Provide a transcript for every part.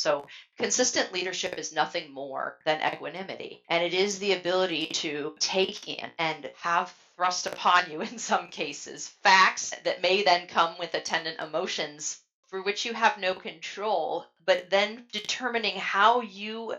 So consistent leadership is nothing more than equanimity. And it is the ability to take in and have thrust upon you, in some cases, facts that may then come with attendant emotions for which you have no control, but then determining how you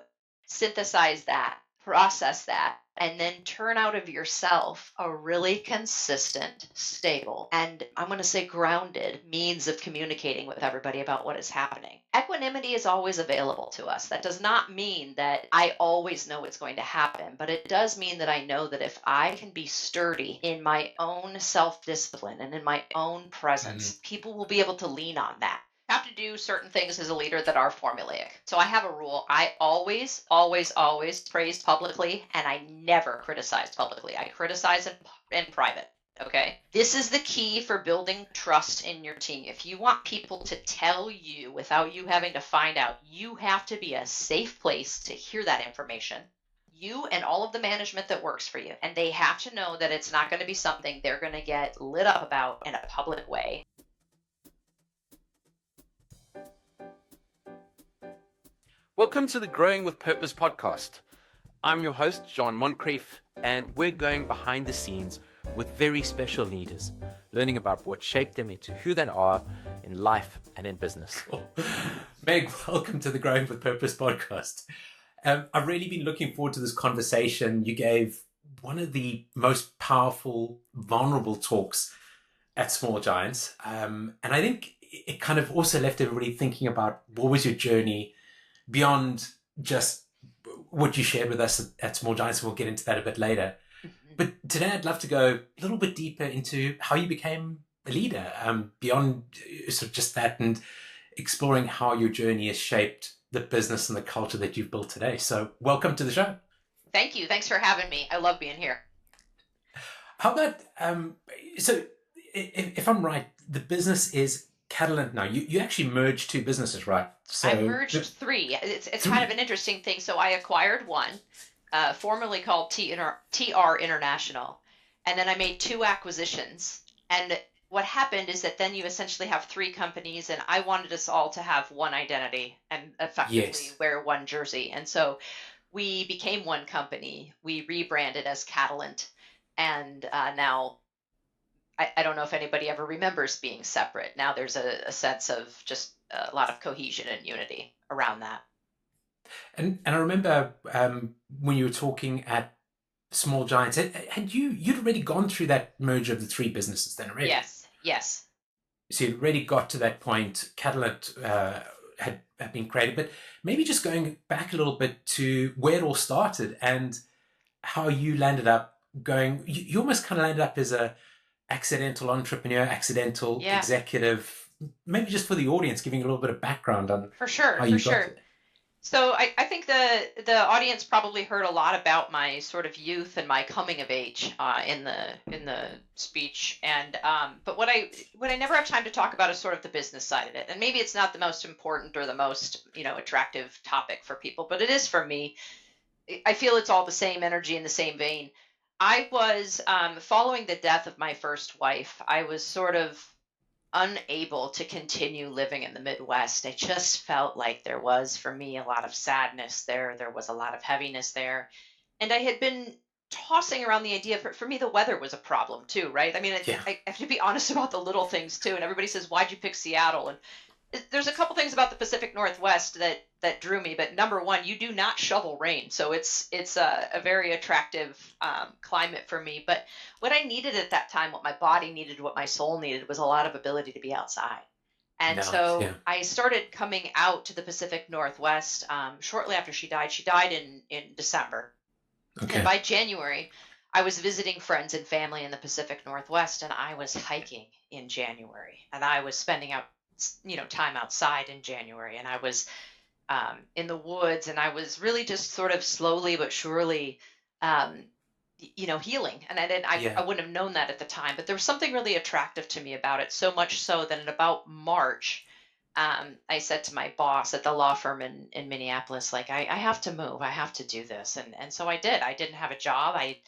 synthesize that, process that, and then turn out of yourself a really consistent, stable, and I'm going to say grounded means of communicating with everybody about what is happening. Equanimity is always available to us. That does not mean that I always know what's going to happen, but it does mean that I know that if I can be sturdy in my own self-discipline and in my own presence, people will be able to lean on that. Have to do certain things as a leader that are formulaic. So I have a rule. I always, always, always praise publicly, and I never criticize publicly. I criticize in private. Okay. This is the key for building trust in your team. If you want people to tell you without you having to find out, you have to be a safe place to hear that information. You and all of the management that works for you. And they have to know that it's not going to be something they're going to get lit up about in a public way. Welcome to the Growing with Purpose podcast. I'm your host, Jean Moncrieff, and we're going behind the scenes with very special leaders, learning about what shaped them into who they are in life and in business. Meg, welcome to the Growing with Purpose podcast. I've really been looking forward to this conversation. You gave one of the most powerful, vulnerable talks at Small Giants. And I think it kind of also left everybody thinking about what was your journey beyond just what you shared with us at Small Giants. We'll get into that a bit later. But today I'd love to go a little bit deeper into how you became a leader, beyond sort of just that, and exploring how your journey has shaped the business and the culture that you've built today. So welcome to the show. Thank you. Thanks for having me. I love being here. How about, so if I'm right, the business is Catalynt now. You actually merged two businesses, right? So I merged three. It's kind of an interesting thing. So I acquired one, formerly called TR International, and then I made two acquisitions. And what happened is that then you essentially have three companies, and I wanted us all to have one identity and effectively wear one jersey. And so we became one company. We rebranded as Catalynt, and now I don't know if anybody ever remembers being separate. Now there's a sense of just a lot of cohesion and unity around that. And I remember when you were talking at Small Giants, you'd already gone through that merger of the three businesses then already? Yes. So you'd already got to that point. Catalynt had been created, but maybe just going back a little bit to where it all started and how you landed up going. You almost kind of landed up as a accidental entrepreneur, accidental executive. Maybe just for the audience, giving a little bit of background on how you got it. So I think the audience probably heard a lot about my sort of youth and my coming of age in the speech, and but what I never have time to talk about is sort of the business side of it, and maybe it's not the most important or the most attractive topic for people, but it is for me. I feel it's all the same energy in the same vein. I was following the death of my first wife. I was sort of unable to continue living in the Midwest. I just felt like there was, for me, a lot of sadness there. There was a lot of heaviness there. And I had been tossing around the idea, for me, the weather was a problem too, right? I mean, I have to be honest about the little things too. And everybody says, why'd you pick Seattle? And there's a couple things about the Pacific Northwest that drew me. But number one, you do not shovel rain. So it's a very attractive climate for me. But what I needed at that time, what my body needed, what my soul needed, was a lot of ability to be outside. And I started coming out to the Pacific Northwest shortly after she died. She died in December. Okay. And by January, I was visiting friends and family in the Pacific Northwest, and I was hiking in January, and I was spending time outside in January, and I was in the woods, and I was really just sort of slowly but surely healing. And I wouldn't have known that at the time, but there was something really attractive to me about it, so much so that in about March, I said to my boss at the law firm in Minneapolis, like, I have to move. I have to do this. And so I did. I didn't have a job. I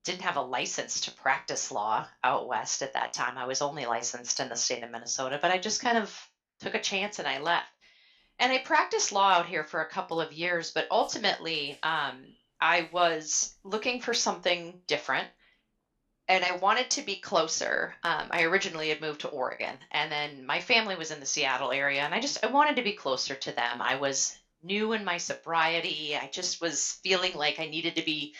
didn't have a license to practice law out west at that time. I was only licensed in the state of Minnesota, but I just kind of took a chance and I left. And I practiced law out here for a couple of years, but ultimately, I was looking for something different and I wanted to be closer. I originally had moved to Oregon, and then my family was in the Seattle area, and I wanted to be closer to them. I was new in my sobriety. I just was feeling like I needed to be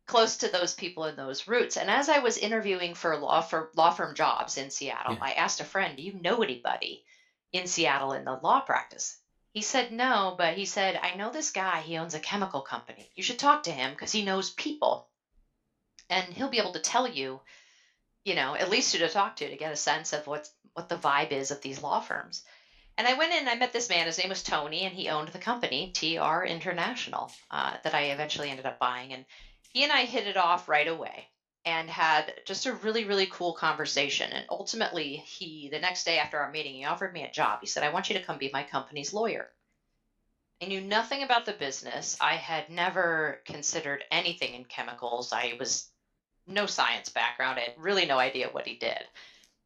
close to those people and those roots. And as I was interviewing for law firm jobs in Seattle, Yeah. I asked a friend, "Do you know anybody in Seattle in the law practice?" He said no, but he said, "I know this guy. He owns a chemical company. You should talk to him because he knows people, and he'll be able to tell you, at least who to talk to get a sense of what the vibe is of these law firms." And I went in and I met this man. His name was Tony, and he owned the company, TR International, that I eventually ended up buying. And he and I hit it off right away and had just a really, really cool conversation. And ultimately, the next day after our meeting, he offered me a job. He said, "I want you to come be my company's lawyer." I knew nothing about the business. I had never considered anything in chemicals. I was no science background. I had really no idea what he did.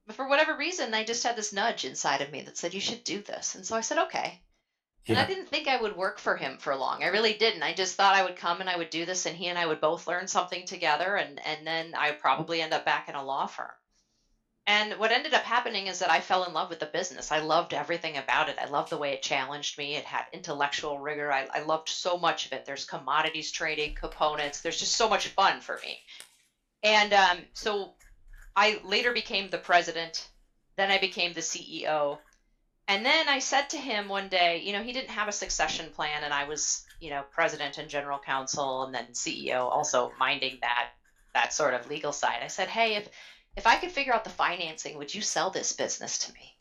But for whatever reason, I just had this nudge inside of me that said, "You should do this." And so I said, "Okay." And I Yeah. didn't think I would work for him for long. I really didn't. I just thought I would come and I would do this, and he and I would both learn something together, and then I would probably end up back in a law firm. And what ended up happening is that I fell in love with the business. I loved everything about it. I loved the way it challenged me. It had intellectual rigor. I loved so much of it. There's commodities trading, components. There's just so much fun for me. And so I later became the president. Then I became the CEO. And then I said to him one day, he didn't have a succession plan, and I was, president and general counsel and then CEO, also minding that sort of legal side. I said, "Hey, if I could figure out the financing, would you sell this business to me?"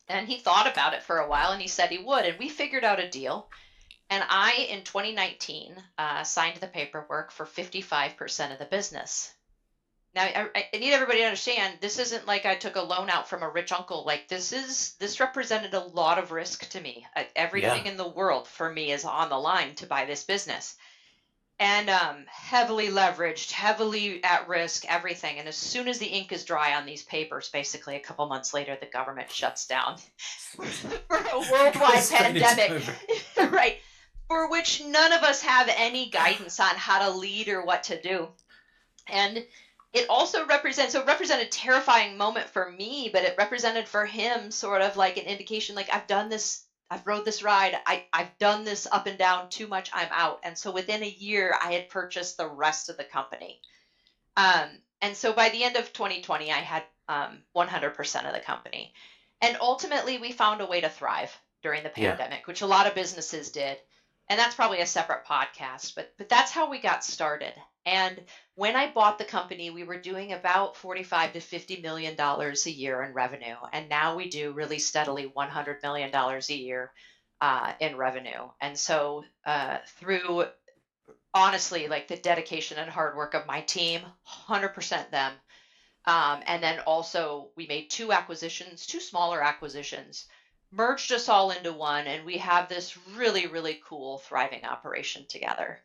And he thought about it for a while, and he said he would. And we figured out a deal. And I, in 2019, signed the paperwork for 55% of the business. Now, I need everybody to understand, this isn't like I took a loan out from a rich uncle. Like, this represented a lot of risk to me. Yeah. Everything in the world for me is on the line to buy this business. And heavily leveraged, heavily at risk, everything. And as soon as the ink is dry on these papers, basically a couple months later, the government shuts down for a worldwide Goes straight into pandemic, COVID. right? For which none of us have any guidance on how to lead or what to do. And it also represented a terrifying moment for me, but it represented for him sort of like an indication, like, I've done this. I've rode this ride. I've done this up and down too much. I'm out. And so within a year, I had purchased the rest of the company. And so by the end of 2020, I had 100% of the company. And ultimately, we found a way to thrive during the Yeah. pandemic, which a lot of businesses did. And that's probably a separate podcast, but that's how we got started. And when I bought the company, we were doing about $45 to $50 million a year in revenue. And now we do really steadily $100 million a year in revenue. And so through, honestly, like the dedication and hard work of my team, 100% them. And then also we made two smaller acquisitions, merged us all into one, and we have this really, really cool, thriving operation together.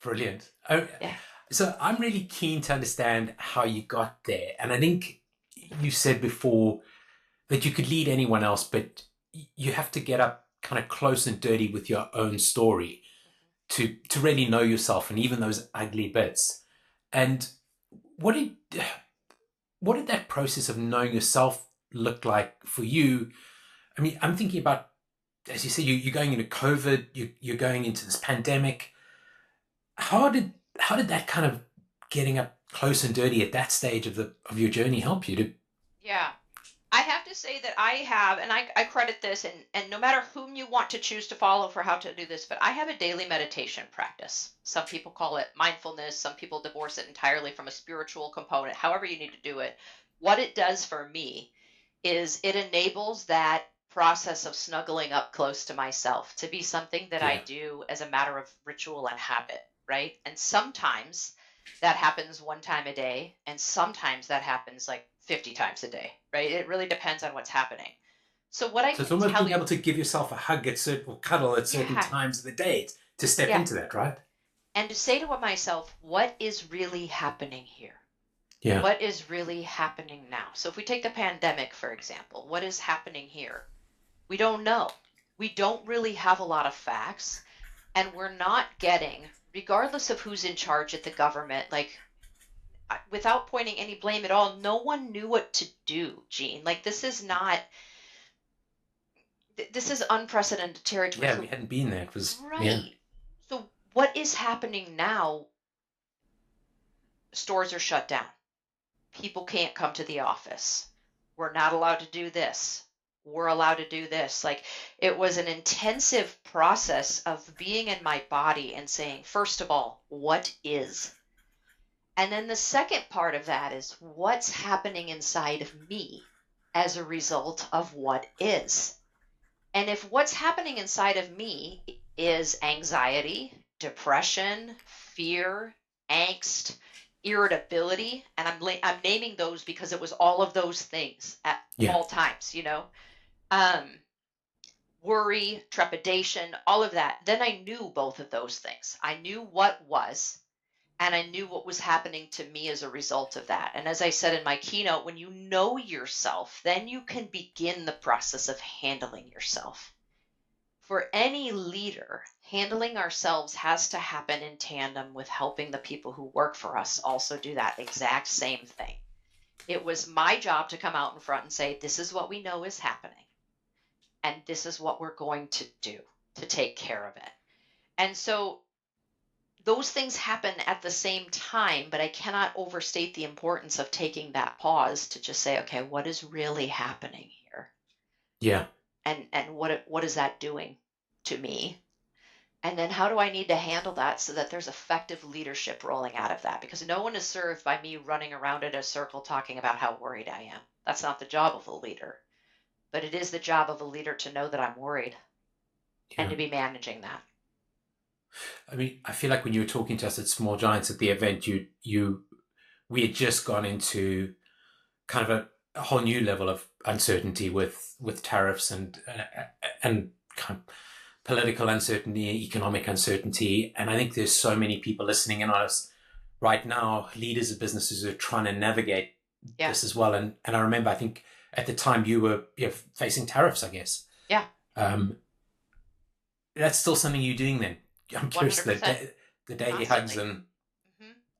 Brilliant. Yeah. So I'm really keen to understand how you got there. And I think you said before that you could lead anyone else, but you have to get up kind of close and dirty with your own story to really know yourself and even those ugly bits. And what did that process of knowing yourself look like for you? I mean, I'm thinking about, as you said, you're going into COVID, you're going into this pandemic. How did that kind of getting up close and dirty at that stage of your journey help you to? Yeah. I have to say that I have, and I credit this, and no matter whom you want to choose to follow for how to do this, but I have a daily meditation practice. Some people call it mindfulness. Some people divorce it entirely from a spiritual component, however you need to do it. What it does for me is it enables that process of snuggling up close to myself to be something that I Yeah. do as a matter of ritual and habit, right? And sometimes that happens one time a day, and sometimes that happens like 50 times a day, right? It really depends on what's happening. So what I So it's can almost tell being you, able to give yourself a hug at certain or cuddle at certain yeah, times of the day to step yeah, into that, right? and to say to myself, what is really happening here? Yeah. What is really happening now? So if we take the pandemic, for example, what is happening here? We don't know. we don't really have a lot of facts, and we're not getting, regardless of who's in charge at the government, like, without pointing any blame at all, no one knew what to do, Jean. Like, this is unprecedented territory. Yeah, we hadn't been there. It was right. Yeah. So what is happening now? Stores are shut down. People can't come to the office. We're not allowed to do this. We're allowed to do this. Like, it was an intensive process of being in my body and saying, first of all, what is? And then the second part of that is what's happening inside of me as a result of what is. And if what's happening inside of me is anxiety, depression, fear, angst, irritability, and I'm naming those because it was all of those things at all times, worry, trepidation, all of that. Then I knew both of those things. I knew what was, and I knew what was happening to me as a result of that. And as I said in my keynote, when you know yourself, then you can begin the process of handling yourself. For any leader, handling ourselves has to happen in tandem with helping the people who work for us also do that exact same thing. It was my job to come out in front and say, this is what we know is happening, and this is what we're going to do to take care of it. And so those things happen at the same time, but I cannot overstate the importance of taking that pause to just say, okay, what is really happening here? Yeah. And what is that doing to me? And then how do I need to handle that so that there's effective leadership rolling out of that? Because no one is served by me running around in a circle talking about how worried I am. That's not the job of a leader. But it is the job of a leader to know that I'm worried and to be managing that. I mean, I feel like when you were talking to us at Small Giants at the event, we had just gone into kind of a whole new level of uncertainty with tariffs and kind of political uncertainty, economic uncertainty. And I think there's so many people listening in on us right now, leaders of businesses who are trying to navigate this as well. And I remember, I think at the time you were facing tariffs, I guess. Yeah. That's still something you're doing then. I'm curious, the daily hugs and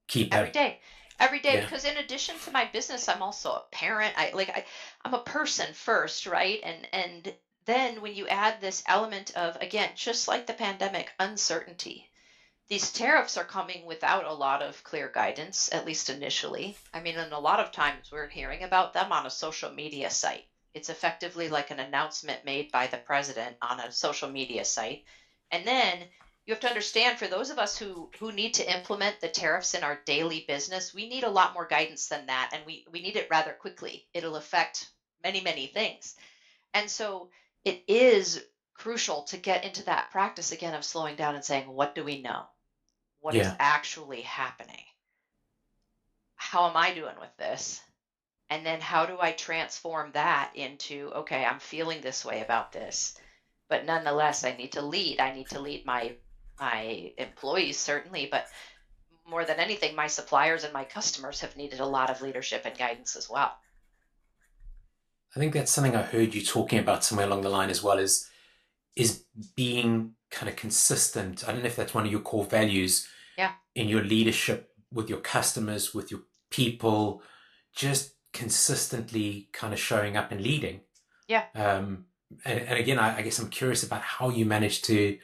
keep every day. Every day, because in addition to my business, I'm also a parent. I'm a person first, right? And then when you add this element of, again, just like the pandemic, uncertainty. These tariffs are coming without a lot of clear guidance, at least initially. I mean, and a lot of times we're hearing about them on a social media site. It's effectively like an announcement made by the president on a social media site. And then you have to understand, for those of us who need to implement the tariffs in our daily business, we need a lot more guidance than that. And we need it rather quickly. It'll affect many, many things. And so it is crucial to get into that practice again of slowing down and saying, what do we know? What is actually happening? How am I doing with this? And then how do I transform that into, okay, I'm feeling this way about this, but nonetheless, I need to lead. I need to lead my employees, certainly, but more than anything, my suppliers and my customers have needed a lot of leadership and guidance as well. I think that's something I heard you talking about somewhere along the line as well, is being kind of consistent. I don't know if that's one of your core values in your leadership with your customers, with your people, just consistently kind of showing up and leading. Yeah. And again, I guess I'm curious about how you manage to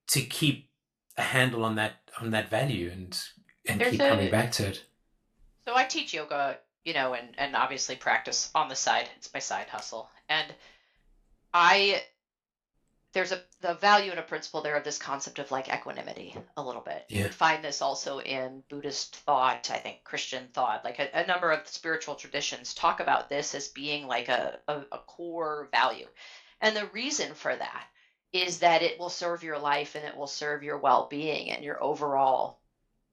keep a handle on that value and keep coming back to it. So I teach yoga, and obviously practice on the side. It's my side hustle. And there's the value and a principle there of this concept of like equanimity a little bit. You would find this also in Buddhist thought, I think Christian thought, like a number of spiritual traditions talk about this as being like a core value. And the reason for that is that it will serve your life and it will serve your well-being and your overall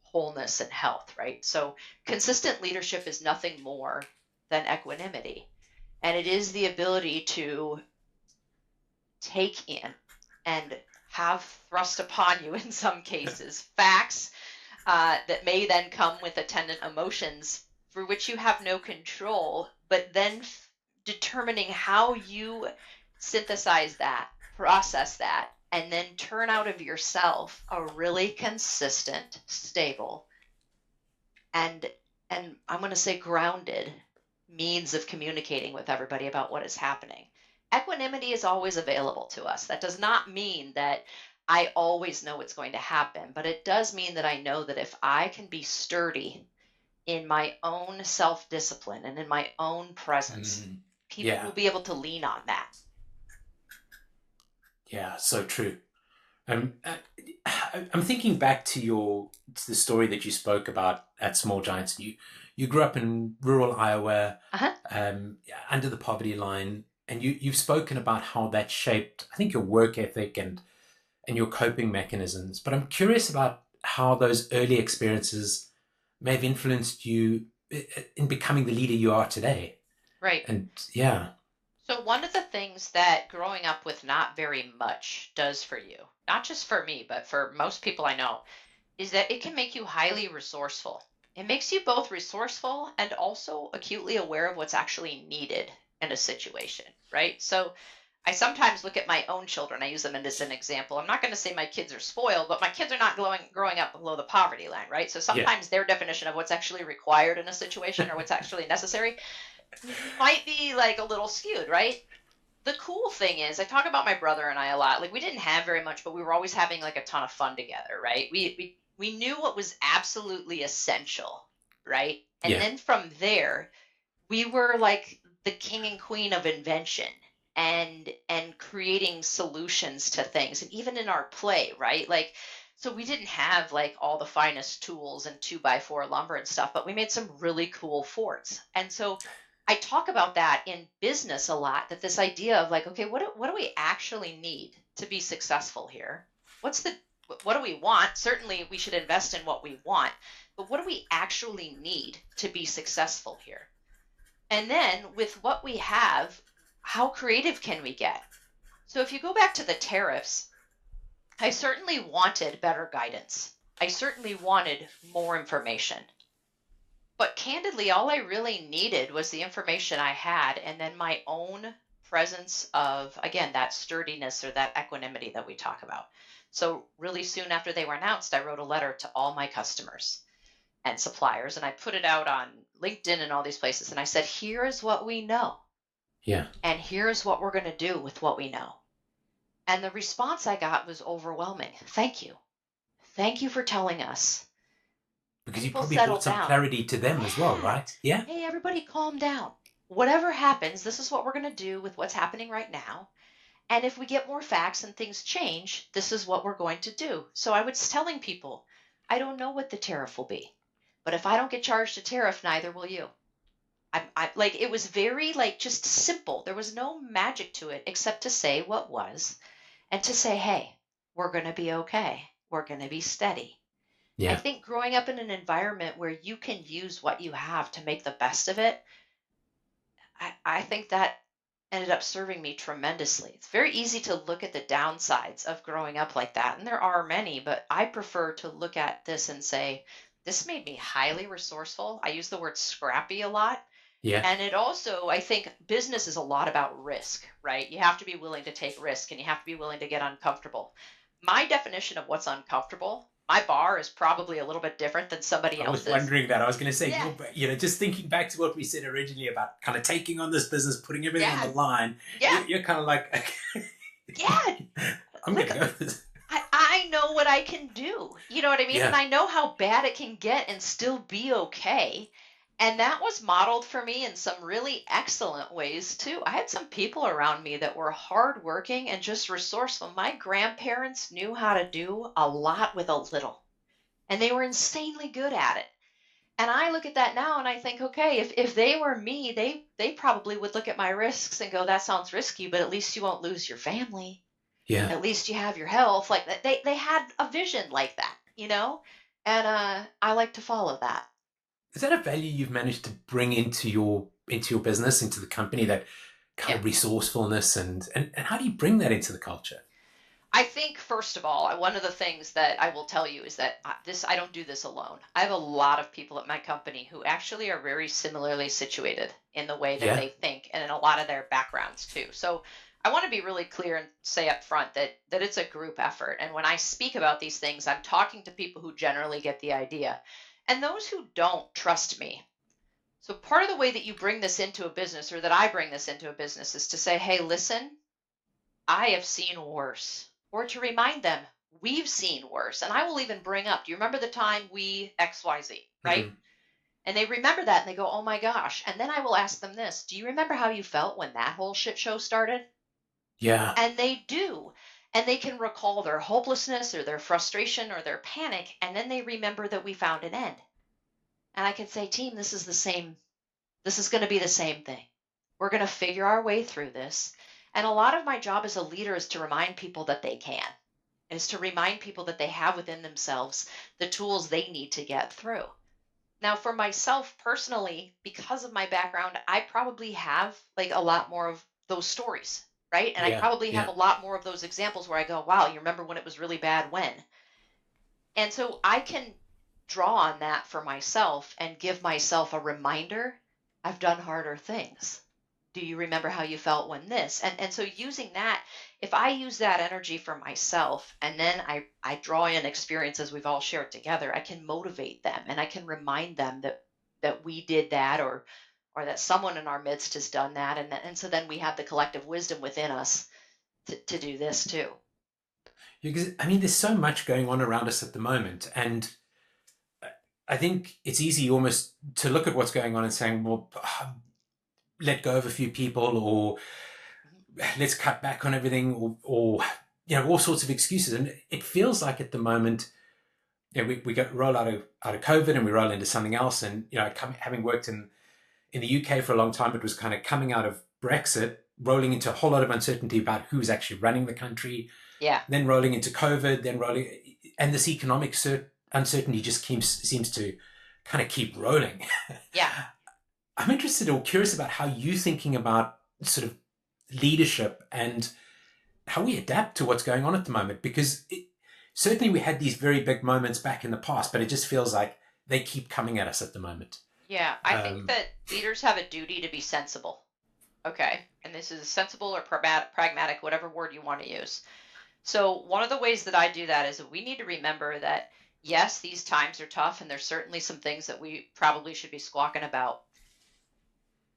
wholeness and health, right? So consistent leadership is nothing more than equanimity. And it is the ability to take in and have thrust upon you, in some cases, facts that may then come with attendant emotions for which you have no control, but then determining how you synthesize that process that, and then turn out of yourself a really consistent, stable, and I'm going to say grounded means of communicating with everybody about what is happening. Equanimity is always available to us. That does not mean that I always know what's going to happen, but it does mean that I know that if I can be sturdy in my own self-discipline and in my own presence, people Yeah. will be able to lean on that. Yeah, so true. I'm thinking back to the story that you spoke about at Small Giants. You grew up in rural Iowa, under the poverty line, and you've spoken about how that shaped, I think, your work ethic and your coping mechanisms. But I'm curious about how those early experiences may have influenced you in becoming the leader you are today. Right. And yeah. So one of the things that growing up with not very much does for you, not just for me, but for most people I know, is that it can make you highly resourceful. It makes you both resourceful and also acutely aware of what's actually needed in a situation, right? So I sometimes look at my own children. I use them as an example. I'm not going to say my kids are spoiled, but my kids are not growing up below the poverty line, right? So sometimes their definition of what's actually required in a situation or what's actually necessary might be like a little skewed, right? The cool thing is, I talk about my brother and I a lot. Like, we didn't have very much, but we were always having like a ton of fun together, right? We knew what was absolutely essential, right? And then from there, we were like the king and queen of invention and creating solutions to things, and even in our play, right? Like, so we didn't have like all the finest tools and 2x4 lumber and stuff, but we made some really cool forts. And so I talk about that in business a lot, that this idea of like, okay, what do we actually need to be successful here? What do we want? Certainly we should invest in what we want, but what do we actually need to be successful here? And then with what we have, how creative can we get? So if you go back to the tariffs, I certainly wanted better guidance. I certainly wanted more information. But candidly, all I really needed was the information I had, and then my own presence of, again, that sturdiness or that equanimity that we talk about. So really soon after they were announced, I wrote a letter to all my customers and suppliers, and I put it out on LinkedIn and all these places. And I said, here is what we know. Yeah. And here's what we're going to do with what we know. And the response I got was overwhelming. Thank you. Thank you for telling us. Because People you probably settle brought some down. clarity to them as well, right? Yeah. Hey, everybody calm down. Whatever happens, this is what we're going to do with what's happening right now. And if we get more facts and things change, this is what we're going to do. So I was telling people, I don't know what the tariff will be, but if I don't get charged a tariff, neither will you. I like, it was very like just simple. There was no magic to it except to say what was and to say, hey, we're going to be okay. We're going to be steady. I Yeah. think growing up in an environment where you can use what you have to make the best of it, I think that ended up serving me tremendously. It's very easy to look at the downsides of growing up like that, and there are many, but I prefer to look at this and say, this made me highly resourceful. I use the word scrappy a lot. Yeah. And it also, I think business is a lot about risk, right? You have to be willing to take risk and you have to be willing to get uncomfortable. My definition of what's uncomfortable, my bar is probably a little bit different than somebody else's. I was wondering that. I was going to say, Yeah. just thinking back to what we said originally about kind of taking on this business, putting everything on the line. Yeah. You're kind of like, yeah. I'm going to go with this. I know what I can do. You know what I mean? Yeah. And I know how bad it can get and still be okay. And that was modeled for me in some really excellent ways too. I had some people around me that were hardworking and just resourceful. My grandparents knew how to do a lot with a little, and they were insanely good at it. And I look at that now and I think, okay, if they were me, they probably would look at my risks and go, that sounds risky, but at least you won't lose your family. Yeah. At least you have your health. Like that, they had a vision like that, you know? And I like to follow that. Is that a value you've managed to bring into your business, into the company, that kind of resourcefulness, and how do you bring that into the culture? I think, first of all, one of the things that I will tell you is that I don't do this alone. I have a lot of people at my company who actually are very similarly situated in the way that they think and in a lot of their backgrounds too. So I want to be really clear and say up front that it's a group effort. And when I speak about these things, I'm talking to people who generally get the idea. And those who don't, trust me. So part of the way that you bring this into a business, or that I bring this into a business, is to say, hey, listen, I have seen worse. Or to remind them, we've seen worse. And I will even bring up, do you remember the time we XYZ, right? Mm-hmm. And they remember that and they go, oh my gosh. And then I will ask them this, do you remember how you felt when that whole shit show started? Yeah. And they do. And they can recall their hopelessness or their frustration or their panic. And then they remember that we found an end. And I can say, team, this is going to be the same thing. We're going to figure our way through this. And a lot of my job as a leader is to remind people that they can, is to remind people that they have within themselves the tools they need to get through. Now, for myself personally, because of my background, I probably have like a lot more of those stories, right? And I probably have a lot more of those examples where I go, wow, you remember when it was really bad when? And so I can draw on that for myself and give myself a reminder, I've done harder things. Do you remember how you felt when this? And so using that, if I use that energy for myself and then I draw in experiences we've all shared together, I can motivate them and I can remind them that we did that or that someone in our midst has done that. And so then we have the collective wisdom within us to do this too. Because, I mean, there's so much going on around us at the moment. And I think it's easy almost to look at what's going on and saying, well, let go of a few people, or let's cut back on everything, or all sorts of excuses. And it feels like at the moment, we roll out of COVID and we roll into something else. And having worked in the UK for a long time, it was kind of coming out of Brexit, rolling into a whole lot of uncertainty about who's actually running the country. Yeah. Then rolling into COVID, and this economic uncertainty just seems to kind of keep rolling. Yeah. I'm interested or curious about how you're thinking about sort of leadership and how we adapt to what's going on at the moment, because certainly we had these very big moments back in the past, but it just feels like they keep coming at us at the moment. Yeah, I think that leaders have a duty to be sensible. Okay. And this is sensible or pragmatic, whatever word you want to use. So one of the ways that I do that is that we need to remember that, yes, these times are tough and there's certainly some things that we probably should be squawking about.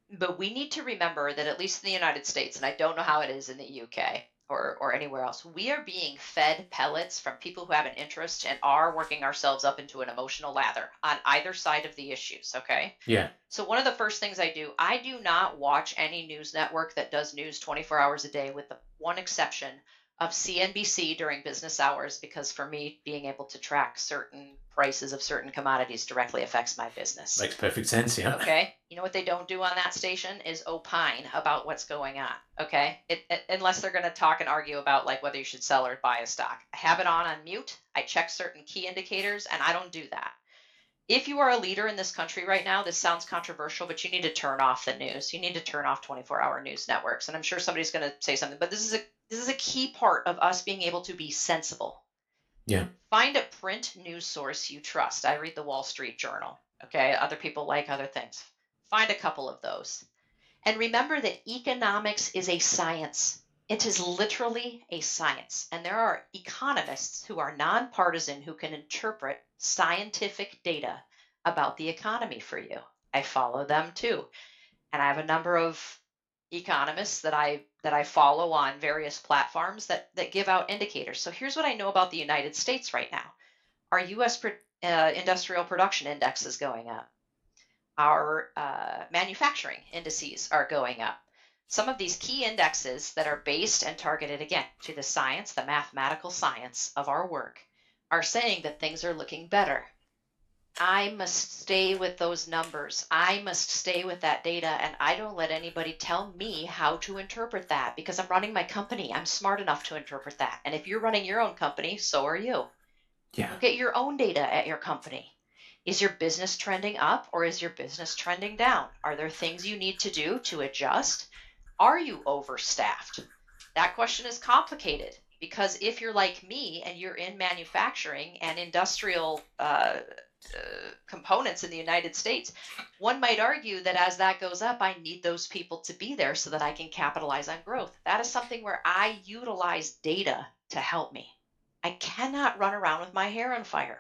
But we need to remember that at least in the United States, and I don't know how it is in the UK or anywhere else, we are being fed pellets from people who have an interest and are working ourselves up into an emotional lather on either side of the issues, okay? Yeah. So one of the first things I do not watch any news network that does news 24 hours a day, with the one exception of CNBC during business hours, because for me, being able to track certain prices of certain commodities directly affects my business. Makes perfect sense, yeah. Okay. You know what they don't do on that station is opine about what's going on. Okay. Unless they're going to talk and argue about like whether you should sell or buy a stock. I have it on mute. I check certain key indicators and I don't do that. If you are a leader in this country right now, this sounds controversial, but you need to turn off the news. You need to turn off 24-hour news networks. And I'm sure somebody's going to say something, but this is a key part of us being able to be sensible. Yeah. Find a print news source you trust. I read the Wall Street Journal. Okay. Other people like other things. Find a couple of those. And remember that economics is a science. It is literally a science. And there are economists who are nonpartisan who can interpret scientific data about the economy for you. I follow them too. And I have a number of economists that I follow on various platforms that give out indicators. So here's what I know about the United States right now. Our U.S. industrial production index is going up. Our manufacturing indices are going up. Some of these key indexes that are based and targeted, again, to the science, the mathematical science of our work, are saying that things are looking better. I must stay with those numbers. I must stay with that data, and I don't let anybody tell me how to interpret that, because I'm running my company. I'm smart enough to interpret that. And if you're running your own company, so are you. Yeah. Look at your own data at your company. Is your business trending up or is your business trending down? Are there things you need to do to adjust? Are you overstaffed? That question is complicated, because if you're like me and you're in manufacturing and industrial components in the United States, one might argue that as that goes up, I need those people to be there so that I can capitalize on growth. That is something where I utilize data to help me. I cannot run around with my hair on fire.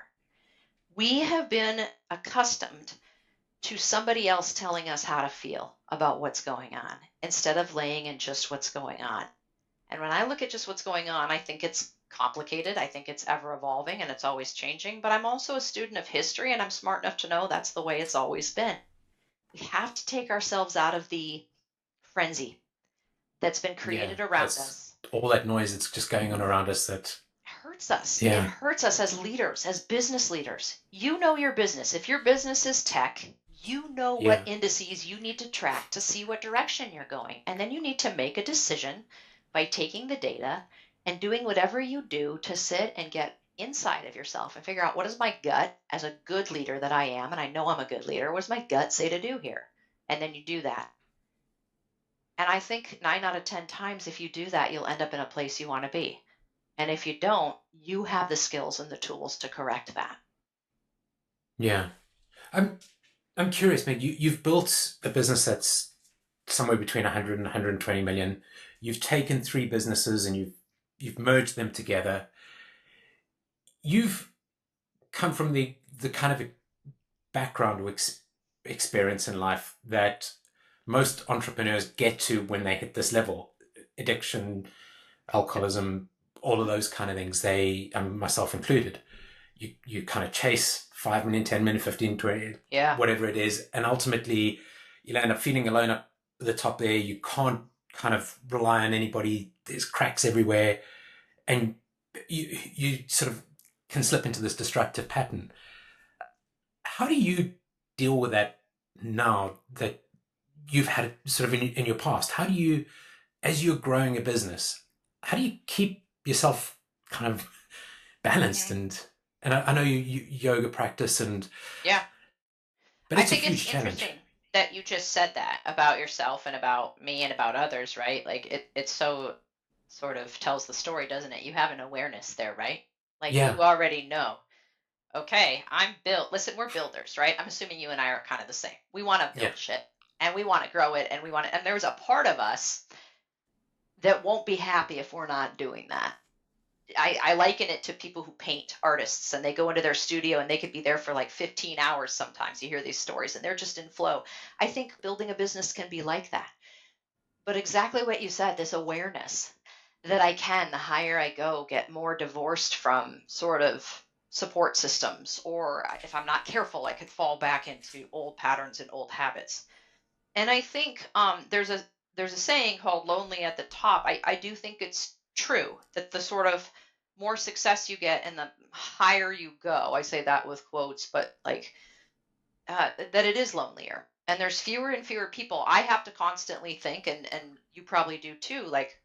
We have been accustomed to somebody else telling us how to feel about what's going on instead of laying in just what's going on. And when I look at just what's going on, I think it's complicated. I think it's ever evolving and it's always changing. But I'm also a student of history, and I'm smart enough to know that's the way it's always been. We have to take ourselves out of the frenzy that's been created around us. All that noise that's just going on around us that hurts us. Yeah. It hurts us as leaders, as business leaders. You know your business. If your business is tech, you know what indices you need to track to see what direction you're going. And then you need to make a decision by taking the data and doing whatever you do to sit and get inside of yourself and figure out, what does my gut, as a good leader that I am, and I know I'm a good leader, what does my gut say to do here? And then you do that. And I think 9 out of 10 times, if you do that, you'll end up in a place you want to be. And if you don't, you have the skills and the tools to correct that. Yeah. I'm curious, Meg, you've built a business that's somewhere between 100 and 120 million. You've taken 3 businesses and you've merged them together. You've come from the kind of background or experience in life that most entrepreneurs get to when they hit this level. Addiction, alcoholism, all of those kind of things, they, myself included, you kind of chase 5 million, 10 million, 15, 20, whatever it is. And ultimately you'll end up feeling alone up the top there. You can't kind of rely on anybody. There's cracks everywhere. And you sort of can slip into this destructive pattern. How do you deal with that now that you've had it sort of in your past? How do you, as you're growing a business, how do you keep yourself kind of balanced? And I know you yoga practice and but it's I think a huge it's challenge. interesting that you just said that about yourself and about me and about others, right? Like it so sort of tells the story, doesn't it? You have an awareness there, right? Like you already know, okay, I'm built. Listen, we're builders, right? I'm assuming you and I are kind of the same. We want to build shit and we want to grow it and we want to, and there's a part of us that won't be happy if we're not doing that. I liken it to people who paint, artists, and they go into their studio and they could be there for like 15 hours sometimes. You hear these stories and they're just in flow. I think building a business can be like that. But exactly what you said, this awareness that I can, the higher I go, get more divorced from sort of support systems, or if I'm not careful, I could fall back into old patterns and old habits. And I think there's a saying called lonely at the top. I do think it's true that the sort of more success you get and the higher you go, I say that with quotes, but like that it is lonelier and there's fewer and fewer people. I have to constantly think, and you probably do too, like,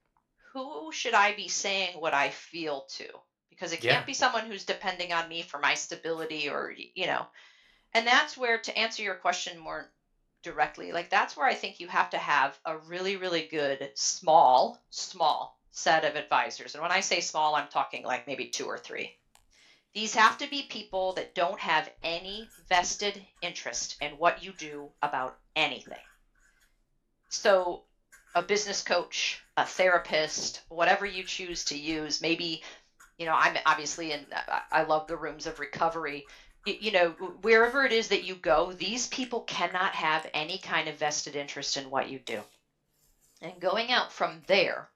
who should I be saying what I feel to? Because it can't be someone who's depending on me for my stability, or, and that's where, to answer your question more directly, like that's where I think you have to have a really, really good small set of advisors. And when I say small, I'm talking like maybe 2 or 3. These have to be people that don't have any vested interest in what you do about anything. So a business coach, a therapist, whatever you choose to use, maybe, I'm obviously I love the rooms of recovery. Wherever it is that you go, these people cannot have any kind of vested interest in what you do. And going out from there,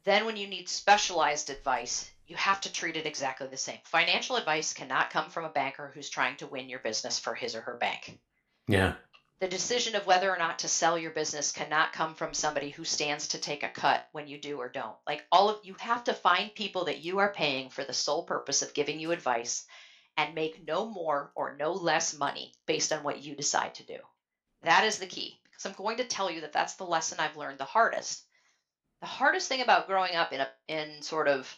then when you need specialized advice, you have to treat it exactly the same. Financial advice cannot come from a banker who's trying to win your business for his or her bank. Yeah. The decision of whether or not to sell your business cannot come from somebody who stands to take a cut when you do or don't. Like you have to find people that you are paying for the sole purpose of giving you advice and make no more or no less money based on what you decide to do. That is the key, because I'm going to tell you that that's the lesson I've learned the hardest. The hardest thing about growing up in sort of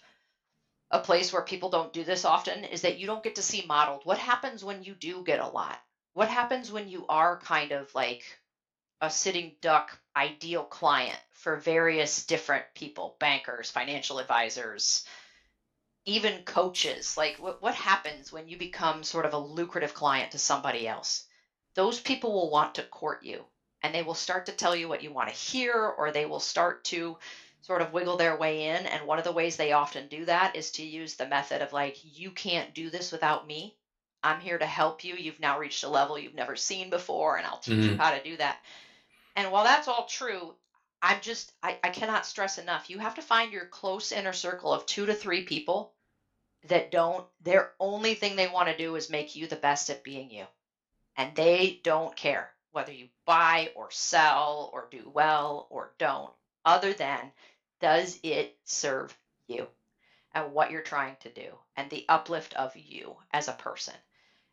a place where people don't do this often is that you don't get to see modeled what happens when you do get a lot. What happens when you are kind of like a sitting duck ideal client for various different people, bankers, financial advisors, even coaches, like what happens when you become sort of a lucrative client to somebody else? Those people will want to court you, and they will start to tell you what you want to hear, or they will start to sort of wiggle their way in. And one of the ways they often do that is to use the method of like, you can't do this without me. I'm here to help you. You've now reached a level you've never seen before, and I'll teach you Mm. how to do that. And while that's all true, I cannot stress enough. You have to find your close inner circle of 2 to 3 people that don't, their only thing they want to do is make you the best at being you. And they don't care whether you buy or sell or do well or don't, other than does it serve you and what you're trying to do and the uplift of you as a person.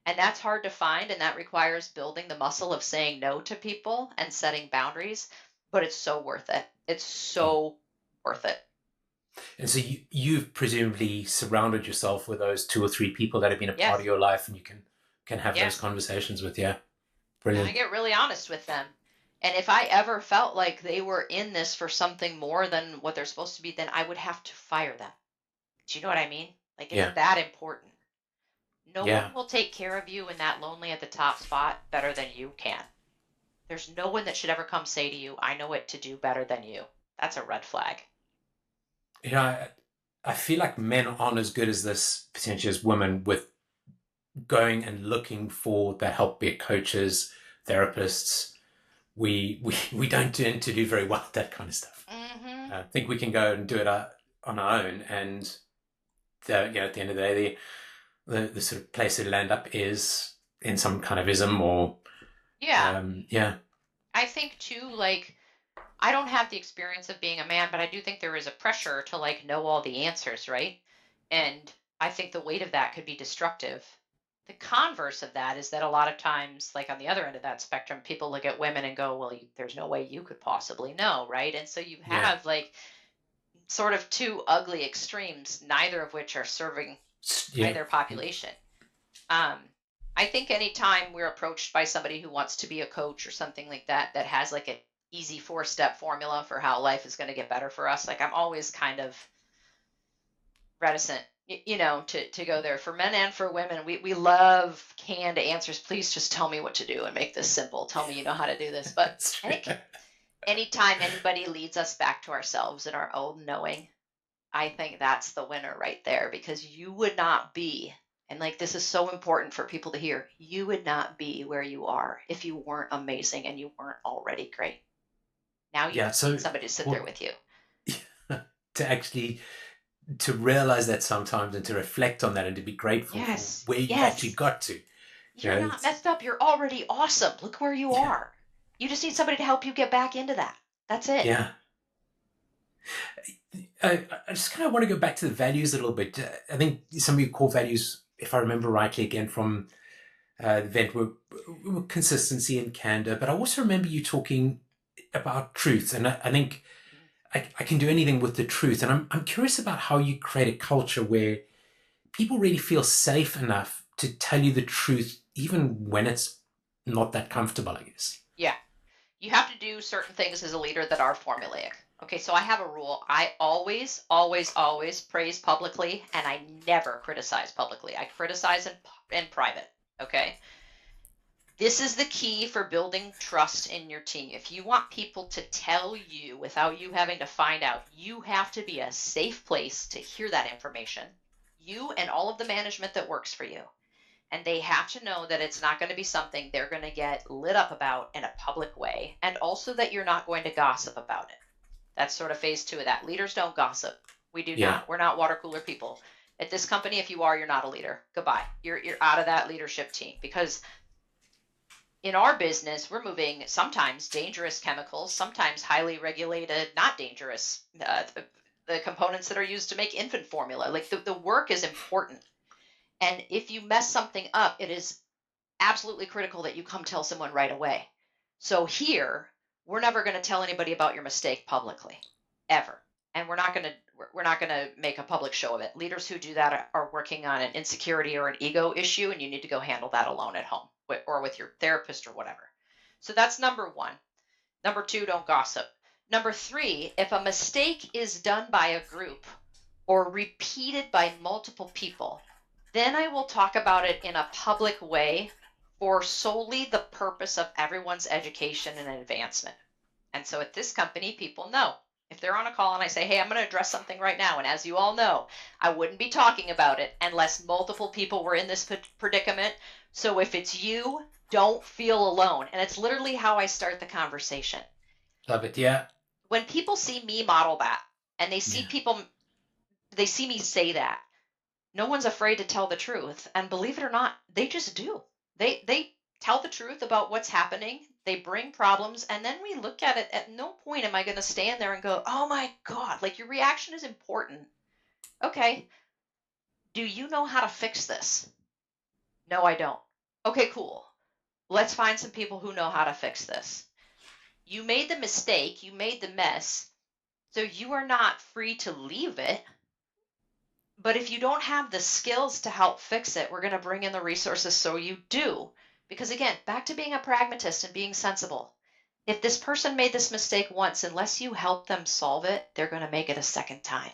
And that's hard to find, and that requires building the muscle of saying no to people and setting boundaries, but it's so worth it. It's Mm. so worth it. And so you've presumably surrounded yourself with those 2 or 3 people that have been a part Yes. of your life, and you can have those Yes. conversations with. Yeah, And I brilliant. get really honest with them. And if I ever felt like they were in this for something more than what they're supposed to be, then I would have to fire them. Do you know what I mean? Like, it's Yeah, that important. No yeah. one will take care of you in that lonely at the top spot better than you can. There's no one that should ever come say to you, I know what to do better than you. That's a red flag. You know, I feel like men aren't as good as this potentially as women with going and looking for the help, be it coaches, therapists. We don't tend to do very well at that kind of stuff. Mm-hmm. I think we can go and do it on our own, and at the end of the day, the sort of place it'll end up is in some kind of ism or Yeah. yeah. I think too, like, I don't have the experience of being a man, but I do think there is a pressure to like know all the answers, right? And I think the weight of that could be destructive. The converse of that is that a lot of times, like on the other end of that spectrum, people look at women and go, well, there's no way you could possibly know, right? And so you Yeah. have like sort of two ugly extremes, neither of which are serving Yeah. either population. Um, I think anytime we're approached by somebody who wants to be a coach or something like that, that has like an easy 4-step formula for how life is going to get better for us, like I'm always kind of reticent, to go there. For men and for women, we love canned answers. Please just tell me what to do and make this simple. Tell me you know how to do this. But That's I true. think anytime anybody leads us back to ourselves and our own knowing, I think that's the winner right there, because you would not be, and like this is so important for people to hear, you would not be where you are if you weren't amazing and you weren't already great. Now you Yeah. just need So somebody to sit there well, with you. to actually to realize that sometimes and to reflect on that and to be grateful for Yes. where you've actually Yes. got to. You're not messed up. You're already awesome. Look where you Yeah. are. You just need somebody to help you get back into that. That's it. Yeah. I just kind of want to go back to the values a little bit. I think some of your core values, if I remember rightly, again from the event, were consistency and candor. But I also remember you talking about truth, and I think I can do anything with the truth. And I'm curious about how you create a culture where people really feel safe enough to tell you the truth, even when it's not that comfortable, I guess. Yeah. You have to do certain things as a leader that are formulaic. Okay, so I have a rule. I always, always, always praise publicly, and I never criticize publicly. I criticize in private. Okay. This is the key for building trust in your team. If you want people to tell you without you having to find out, you have to be a safe place to hear that information. You and all of the management that works for you. And they have to know that it's not going to be something they're going to get lit up about in a public way, and also that you're not going to gossip about it. That's sort of phase 2 of that. Leaders don't gossip. We do Yeah. not. We're not water cooler people. At this company, if you are, you're not a leader. Goodbye. You're out of that leadership team, because in our business, we're moving sometimes dangerous chemicals, sometimes highly regulated, not dangerous, the components that are used to make infant formula. Like the work is important. And if you mess something up, it is absolutely critical that you come tell someone right away. So here, we're never going to tell anybody about your mistake publicly, ever. And we're not going to make a public show of it. Leaders who do that are working on an insecurity or an ego issue, and you need to go handle that alone at home or with your therapist or whatever. So that's number 1. Number 2, don't gossip. Number 3, if a mistake is done by a group, or repeated by multiple people, then I will talk about it in a public way for solely the purpose of everyone's education and advancement. And so at this company, people know. If they're on a call and I say, hey, I'm going to address something right now, and as you all know, I wouldn't be talking about it unless multiple people were in this predicament. So if it's you, don't feel alone. And it's literally how I start the conversation. Love it. Yeah. When people see me model that, and they see they see me say that, no one's afraid to tell the truth. And believe it or not, they just do. They tell the truth about what's happening. They bring problems, and then we look at it. At no point am I going to stand there and go, oh my God, like, your reaction is important. Okay. Do you know how to fix this? No, I don't. Okay, cool. Let's find some people who know how to fix this. You made the mistake, you made the mess, so you are not free to leave it. But if you don't have the skills to help fix it, we're going to bring in the resources so you do. Because again, back to being a pragmatist and being sensible. If this person made this mistake once, unless you help them solve it, they're going to make it a second time.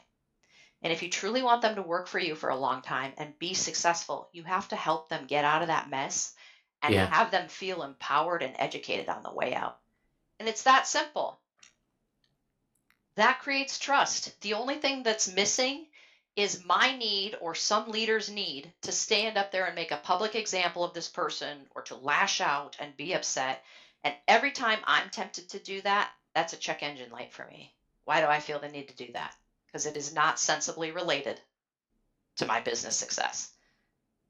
And if you truly want them to work for you for a long time and be successful, you have to help them get out of that mess and have them feel empowered and educated on the way out. And it's that simple. That creates trust. The only thing that's missing is my need, or some leader's need, to stand up there and make a public example of this person, or to lash out and be upset. And every time I'm tempted to do that, that's a check engine light for me. Why do I feel the need to do that? Because it is not sensibly related to my business success.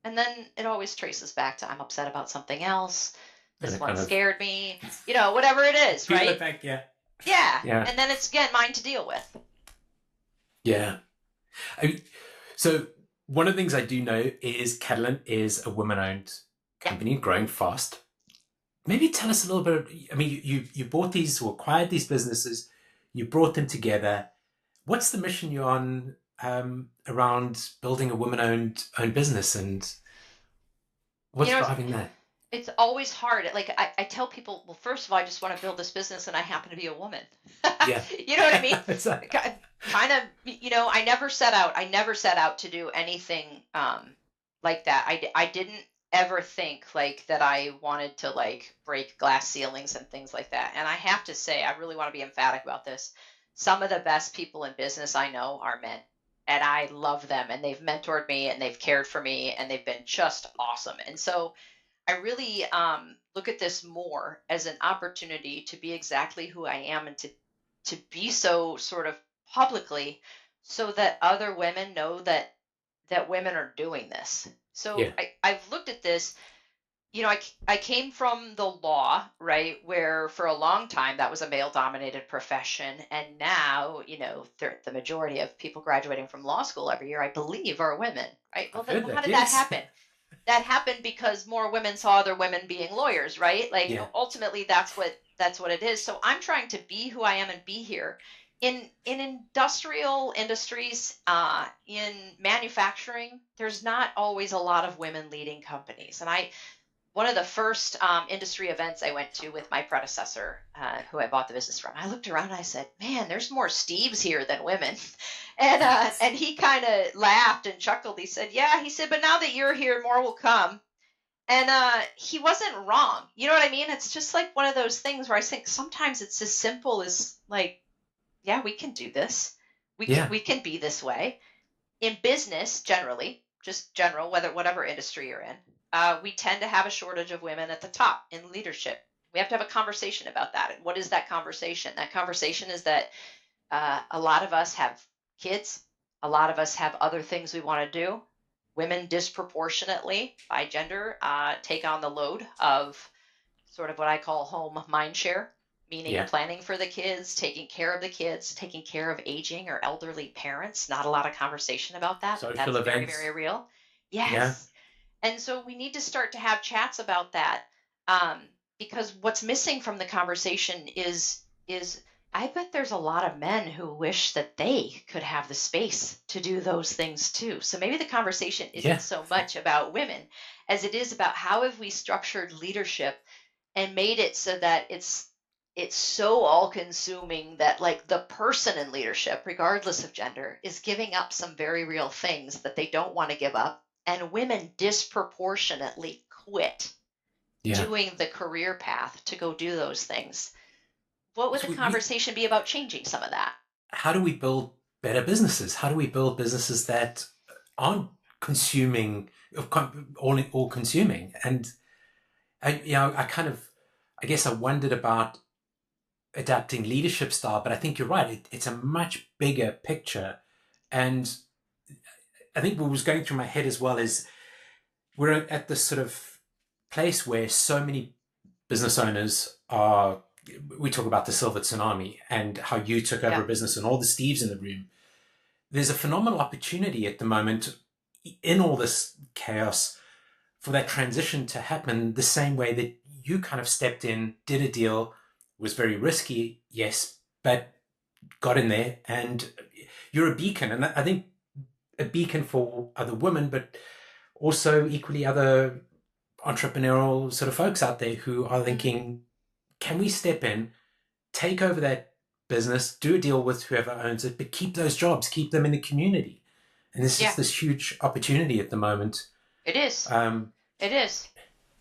And then it always traces back to, I'm upset about something else. This one scared me, whatever it is, right? Feel it back, yeah. Yeah. And then it's, again, mine to deal with. Yeah. So one of the things I do know is Catalynt is a women-owned company, growing fast. Maybe tell us a little bit. You bought these, or acquired these businesses, you brought them together. What's the mission you're on around building a women-owned business, and what's driving that? It's always hard. Like, I tell people, well, first of all, I just want to build this business, and I happen to be a woman. Yeah. You know what I mean? Kind of, I never set out to do anything like that. I didn't ever think like that I wanted to like break glass ceilings and things like that. And I have to say, I really want to be emphatic about this. Some of the best people in business I know are men, and I love them, and they've mentored me, and they've cared for me, and they've been just awesome. And so I really look at this more as an opportunity to be exactly who I am, and to be so sort of publicly, so that other women know that women are doing this. So I've looked at this, I came from the law, right, where for a long time that was a male-dominated profession, and now, the majority of people graduating from law school every year, I believe, are women, right? Well, then how did that happen? That happened because more women saw other women being lawyers, right? Like, ultimately, that's what it is. So I'm trying to be who I am and be here. In industrial industries, in manufacturing, there's not always a lot of women leading companies. And one of the first industry events I went to with my predecessor, who I bought the business from, I looked around and I said, man, there's more Steves here than women. And he kind of laughed and chuckled. He said, yeah, but now that you're here, more will come. And he wasn't wrong. You know what I mean? It's just like one of those things where I think sometimes it's as simple as like, yeah, we can do this. We can be this way. In business, generally, just general, whatever industry you're in, we tend to have a shortage of women at the top in leadership. We have to have a conversation about that. And what is that conversation? That conversation is that a lot of us have kids. A lot of us have other things we want to do. Women disproportionately by gender take on the load of sort of what I call home mindshare, meaning planning for the kids, taking care of the kids, taking care of aging or elderly parents. Not a lot of conversation about that. Social That's events. Very, very real. Yes. Yeah. And so we need to start to have chats about that, because what's missing from the conversation is I bet there's a lot of men who wish that they could have the space to do those things too. So maybe the conversation isn't so much about women as it is about how have we structured leadership and made it so that it's it's so all consuming that like the person in leadership, regardless of gender, is giving up some very real things that they don't want to give up. And women disproportionately quit Yeah. doing the career path to go do those things. What would So the conversation be about changing some of that? how do we build better businesses? How do we build businesses that aren't consuming, all consuming? And I guess I wondered about adapting leadership style, but I think you're right. It's a much bigger picture. And I think what was going through my head as well is we're at this sort of place where so many business owners are. We talk about the silver tsunami and how you took over a business and all the Steves in the room. There's a phenomenal opportunity at the moment in all this chaos for that transition to happen the same way that you kind of stepped in, did a deal, was very risky, yes, but got in there, and you're a beacon. And I think a beacon for other women, but also equally other entrepreneurial sort of folks out there who are thinking, can we step in, take over that business, do a deal with whoever owns it, but keep those jobs, keep them in the community? And there's just this huge opportunity at the moment. It is. It is.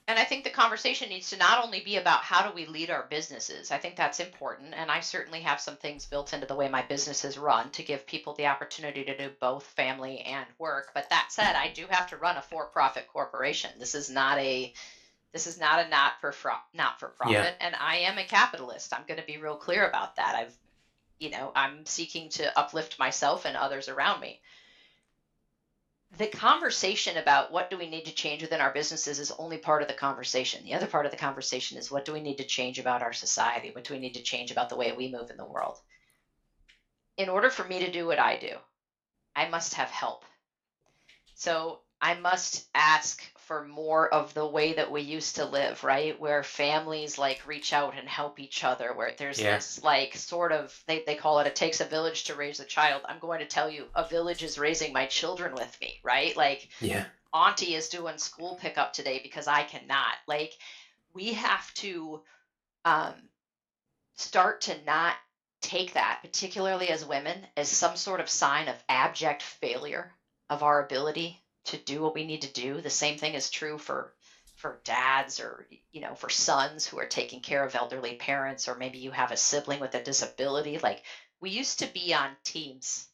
And I think the conversation needs to not only be about how do we lead our businesses. I think that's important. And I certainly have some things built into the way my business is run to give people the opportunity to do both family and work. But that said, I do have to run a for-profit corporation. This is not a not-for-profit, and I am a capitalist. I'm going to be real clear about that. I'm seeking to uplift myself and others around me. The conversation about what do we need to change within our businesses is only part of the conversation. The other part of the conversation is what do we need to change about our society? What do we need to change about the way we move in the world? In order for me to do what I do, I must have help. So I must ask for more of the way that we used to live, right? Where families like reach out and help each other, where there's this like sort of, they call it takes a village to raise a child. I'm going to tell you, a village is raising my children with me, right? Like Auntie is doing school pickup today because I cannot. Like we have to start to not take that, particularly as women, as some sort of sign of abject failure of our ability to do what we need to do. The same thing is true for dads or, for sons who are taking care of elderly parents, or maybe you have a sibling with a disability. Like we used to be on teams.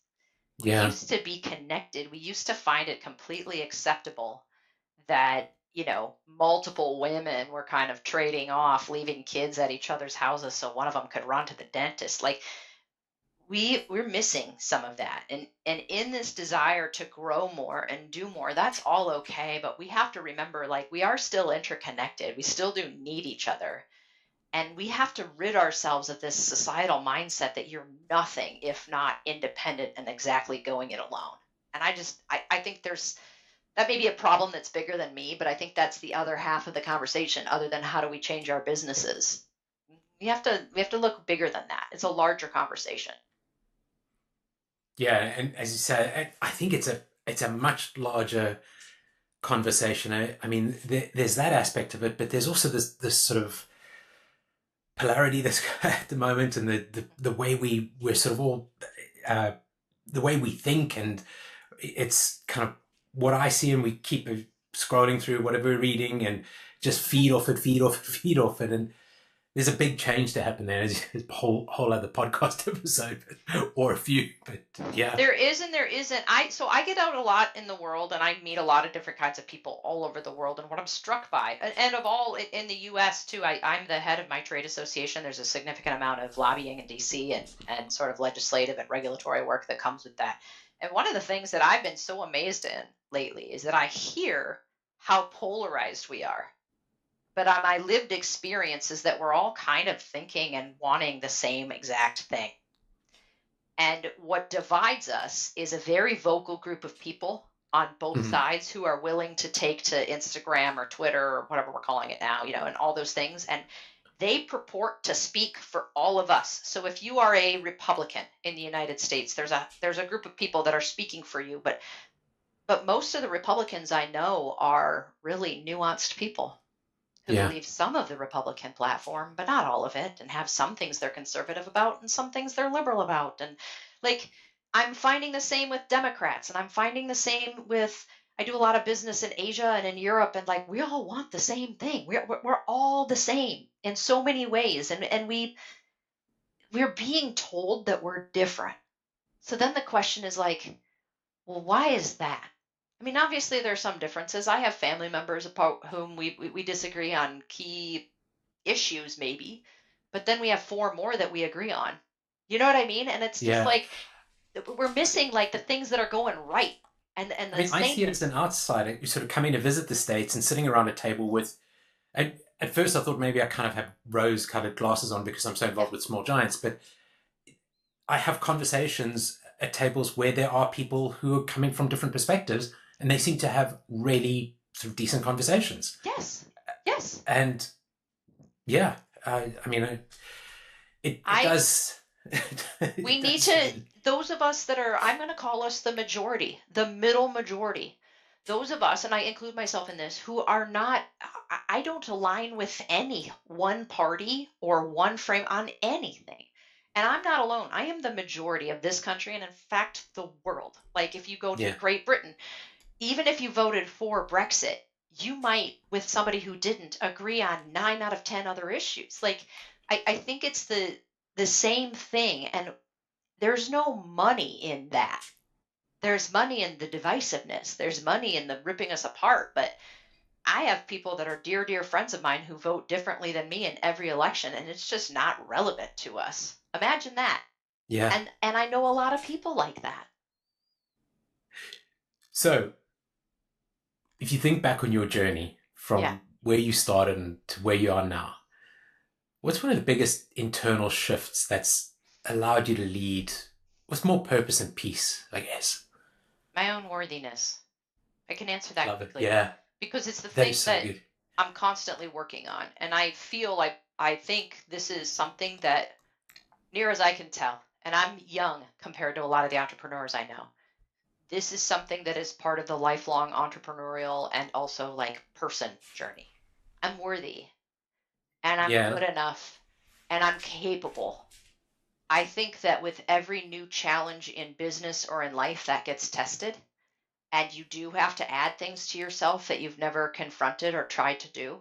We used to be connected. We used to find it completely acceptable that, multiple women were kind of trading off, leaving kids at each other's houses so one of them could run to the dentist. Like we're missing some of that. And in this desire to grow more and do more, that's all okay. But we have to remember, like, we are still interconnected. We still do need each other. And we have to rid ourselves of this societal mindset that you're nothing if not independent and exactly going it alone. And I think that may be a problem that's bigger than me, but I think that's the other half of the conversation, other than how do we change our businesses. We have to look bigger than that. It's a larger conversation. Yeah, and as you say, I think it's a much larger conversation. I mean, there's that aspect of it, but there's also this sort of polarity that's at the moment, and the way we're sort of all the way we think, and it's kind of what I see, and we keep scrolling through whatever we're reading and just feed off it, and there's a big change to happen there. It's a whole other podcast episode, or a few, but yeah. There is and there isn't. So I get out a lot in the world, and I meet a lot of different kinds of people all over the world. And what I'm struck by, and of all in the U.S. too, I'm the head of my trade association. There's a significant amount of lobbying in D.C. and sort of legislative and regulatory work that comes with that. And one of the things that I've been so amazed in lately is that I hear how polarized we are. But on my lived experience is that we're all kind of thinking and wanting the same exact thing. And what divides us is a very vocal group of people on both sides who are willing to take to Instagram or Twitter or whatever we're calling it now, and all those things. And they purport to speak for all of us. So if you are a Republican in the United States, there's a group of people that are speaking for you. But most of the Republicans I know are really nuanced people. who Yeah. believe some of the Republican platform, but not all of it, and have some things they're conservative about and some things they're liberal about. And like, I'm finding the same with Democrats, and I'm finding the same with, I do a lot of business in Asia and in Europe, and like, we all want the same thing. We're all the same in so many ways. And we're being told that we're different. So then the question is like, well, why is that? I mean, obviously there are some differences. I have family members about whom we disagree on key issues, maybe, but then we have four more that we agree on. You know what I mean? And it's just Yeah. like we're missing like the things that are going right, and I the mean, I see it sameness. as an outsider. You sort of coming to visit the States and sitting around a table with, and at first I thought maybe I kind of have rose-colored glasses on because I'm so involved with small giants, but I have conversations at tables where there are people who are coming from different perspectives, and they seem to have really sort of decent conversations. Yes, yes. And yeah, I mean, it does. We It need does. to, those of us that are, I'm going to call us the majority, the middle majority. Those of us, and I include myself in this, who are not, I don't align with any one party or one frame on anything. And I'm not alone. I am the majority of this country and, in fact, the world. Like, if you go to Yeah. Great Britain, even if you voted for Brexit, you might, with somebody who didn't, agree on 9 out of 10 other issues. Like, I think it's the same thing. And there's no money in that. There's money in the divisiveness. There's money in the ripping us apart. But I have people that are dear, dear friends of mine who vote differently than me in every election, and it's just not relevant to us. Imagine that. Yeah. And I know a lot of people like that. So, if you think back on your journey from Yeah. where you started and to where you are now, what's one of the biggest internal shifts that's allowed you to lead with more purpose and peace, I guess? My own worthiness. I can answer that Love it. quickly Yeah, because it's the that thing is so that good. I'm constantly working on. And I feel like, I think this is something that, near as I can tell, and I'm young compared to a lot of the entrepreneurs I know, this is something that is part of the lifelong entrepreneurial and also like person journey. I'm worthy, and I'm Yeah, good enough, and I'm capable. I think that with every new challenge in business or in life that gets tested, and you do have to add things to yourself that you've never confronted or tried to do,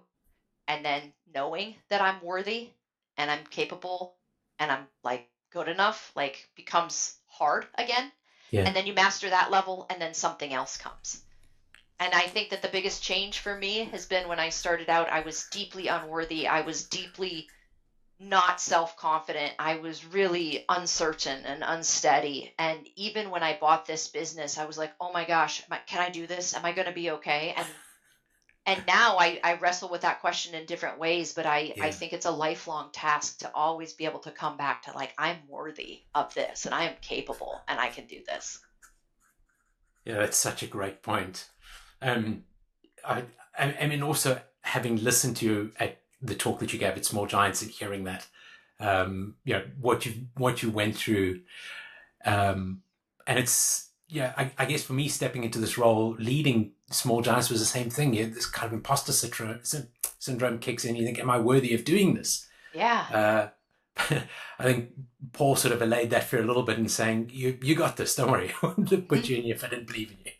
and then knowing that I'm worthy and I'm capable and I'm like good enough, like becomes hard again. yeah, And then you master that level, and then something else comes. And I think that the biggest change for me has been when I started out, I was deeply unworthy. I was deeply not self-confident. I was really uncertain and unsteady. And even when I bought this business, I was like, oh my gosh, can I do this? Am I going to be okay? And now I wrestle with that question in different ways, but I yeah, think it's a lifelong task to always be able to come back to like, I'm worthy of this and I am capable and I can do this. yeah. That's such a great point. Um, I mean, also having listened to you at the talk that you gave at Small Giants and hearing that, you know, what you went through, and it's yeah. I guess for me, stepping into this role, leading Small Giants was the same thing. Yeah, this kind of imposter syndrome kicks in. You think, am I worthy of doing this? Yeah. I think Paul sort of allayed that fear a little bit in saying, "You got this. Don't worry. I wouldn't have put you in if I didn't believe in you."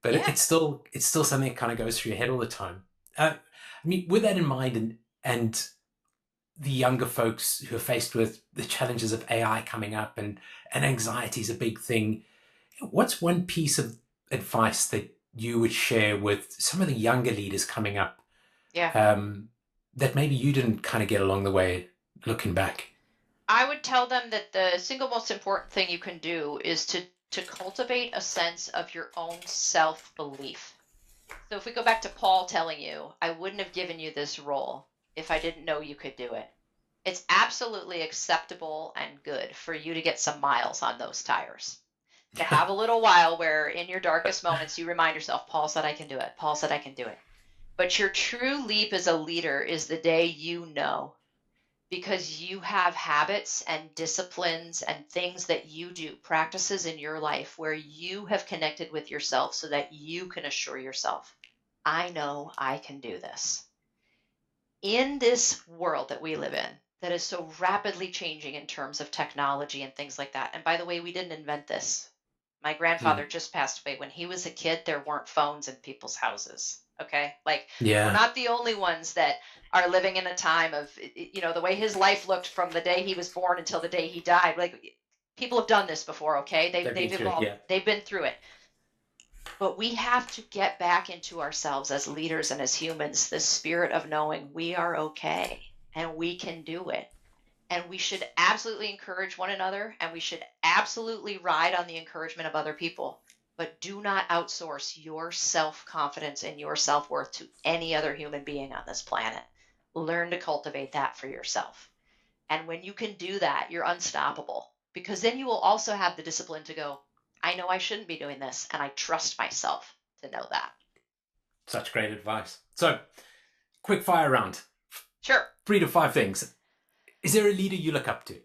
But Yeah. it's still something that kind of goes through your head all the time. I mean, with that in mind, and the younger folks who are faced with the challenges of AI coming up and anxiety is a big thing. What's one piece of advice that you would share with some of the younger leaders coming up Yeah. that maybe you didn't kind of get along the way looking back? I would tell them that the single most important thing you can do is to cultivate a sense of your own self-belief. So if we go back to Paul telling you, I wouldn't have given you this role if I didn't know you could do it. It's absolutely acceptable and good for you to get some miles on those tires. To have a little while where in your darkest moments you remind yourself, Paul said I can do it. Paul said I can do it. But your true leap as a leader is the day you know, because you have habits and disciplines and things that you do, practices in your life where you have connected with yourself so that you can assure yourself, I know I can do this. in this world that we live in that is so rapidly changing in terms of technology and things like that. And by the way, we didn't invent this. My grandfather just passed away. When he was a kid, there weren't phones in people's houses. Okay. Like, we're Yeah, not the only ones that are living in a time of, the way his life looked from the day he was born until the day he died. Like, people have done this before. Okay. they've been They've through it. evolved. Yeah, They've been through it. But we have to get back into ourselves as leaders and as humans, this spirit of knowing we are okay and we can do it. And we should absolutely encourage one another, and we should absolutely ride on the encouragement of other people. But do not outsource your self-confidence and your self-worth to any other human being on this planet. Learn to cultivate that for yourself. And when you can do that, you're unstoppable, because then you will also have the discipline to go, I know I shouldn't be doing this, and I trust myself to know that. such great advice. So, quick fire round. Sure. 3 to 5 things. Is there a leader you look up to?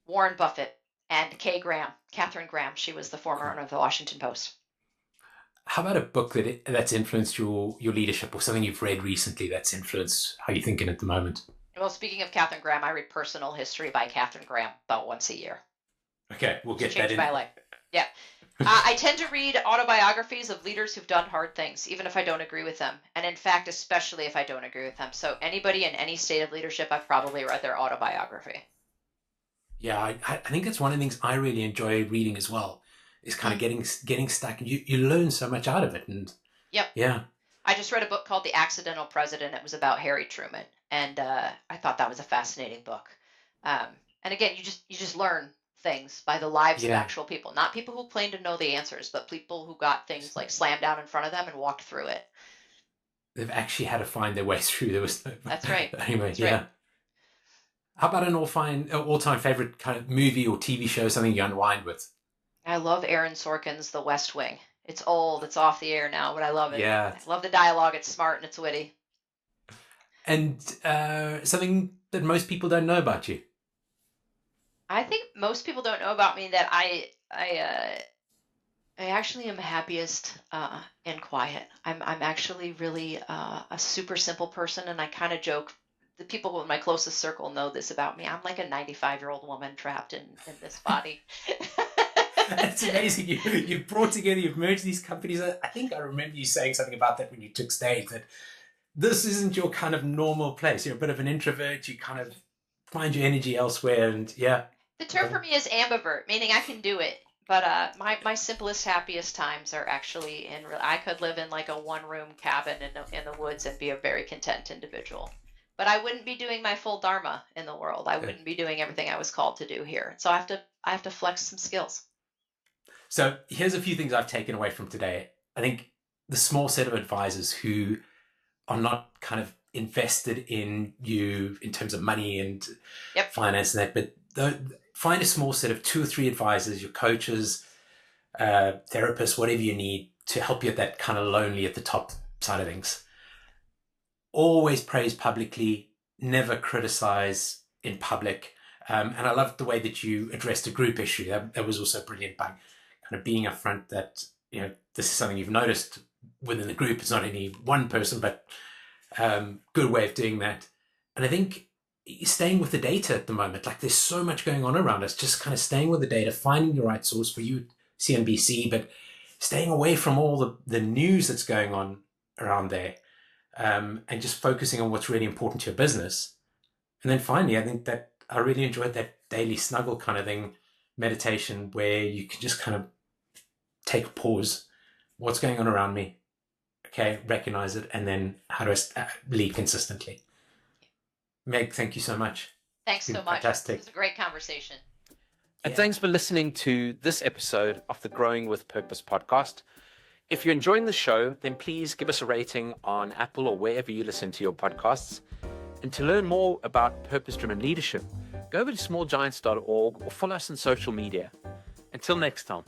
Warren Buffett and Catherine Graham. She was the former owner of the Washington Post. How about a book that's influenced your leadership, or something you've read recently that's influenced how you're thinking at the moment? Well, speaking of Catherine Graham, I read Personal History by Catherine Graham about once a year. Okay, we'll get that Changed in. my life. Yeah. I tend to read autobiographies of leaders who've done hard things, even if I don't agree with them. And in fact, especially if I don't agree with them. So anybody in any state of leadership, I've probably read their autobiography. Yeah, I think that's one of the things I really enjoy reading as well, is kind of getting stuck. You learn so much out of it. And Yep. yeah. I just read a book called The Accidental President. It was about Harry Truman. And I thought that was a fascinating book. And again, you just learn things by the lives of actual people, not people who claim to know the answers, but people who got things like slammed down in front of them and walked through it. They've actually had to find their way through. There was That's right. Anyway, That's yeah. right. How about an all-time favorite kind of movie or TV show, something you unwind with? I love Aaron Sorkin's The West Wing. It's old, it's off the air now, but I love it. Yeah. I love the dialogue. It's smart and it's witty. And something that most people don't know about you? I think most people don't know about me that I actually am happiest in quiet. I'm actually really a super simple person, and I kind of joke. The people in my closest circle know this about me. I'm like a 95-year-old woman trapped in this body. It's amazing. You've brought together, you've merged these companies. I think I remember you saying something about that when you took stage, that this isn't your kind of normal place. You're a bit of an introvert. You kind of find your energy elsewhere. And yeah. The term for me is ambivert, meaning I can do it. But my simplest, happiest times are actually I could live in like a one-room cabin in the woods and be a very content individual. But I wouldn't be doing my full dharma in the world. I wouldn't be doing everything I was called to do here. So I have to flex some skills. So here's a few things I've taken away from today. I think the small set of advisors who are not kind of invested in you in terms of money and finance and that, but find a small set of 2 or 3 advisors, your coaches, therapists, whatever you need to help you at that kind of lonely at the top side of things. Always praise publicly, never criticize in public. And I loved the way that you addressed a group issue. That was also brilliant, by kind of being upfront that, this is something you've noticed within the group. It's not any one person, but good way of doing that. And I think staying with the data at the moment, like there's so much going on around us, just kind of staying with the data, finding the right source for you, CNBC, but staying away from all the news that's going on around there, and just focusing on what's really important to your business. And then finally, I think that I really enjoyed that daily snuggle kind of thing, meditation, where you can just kind of take a pause. What's going on around me? Okay, recognize it, and then how do I lead consistently? Meg, thank you so much. Thanks so much. Fantastic. It was a great conversation. And thanks for listening to this episode of the Growing with Purpose podcast. If you're enjoying the show, then please give us a rating on Apple or wherever you listen to your podcasts. And to learn more about purpose-driven leadership, go over to smallgiants.org or follow us on social media. Until next time.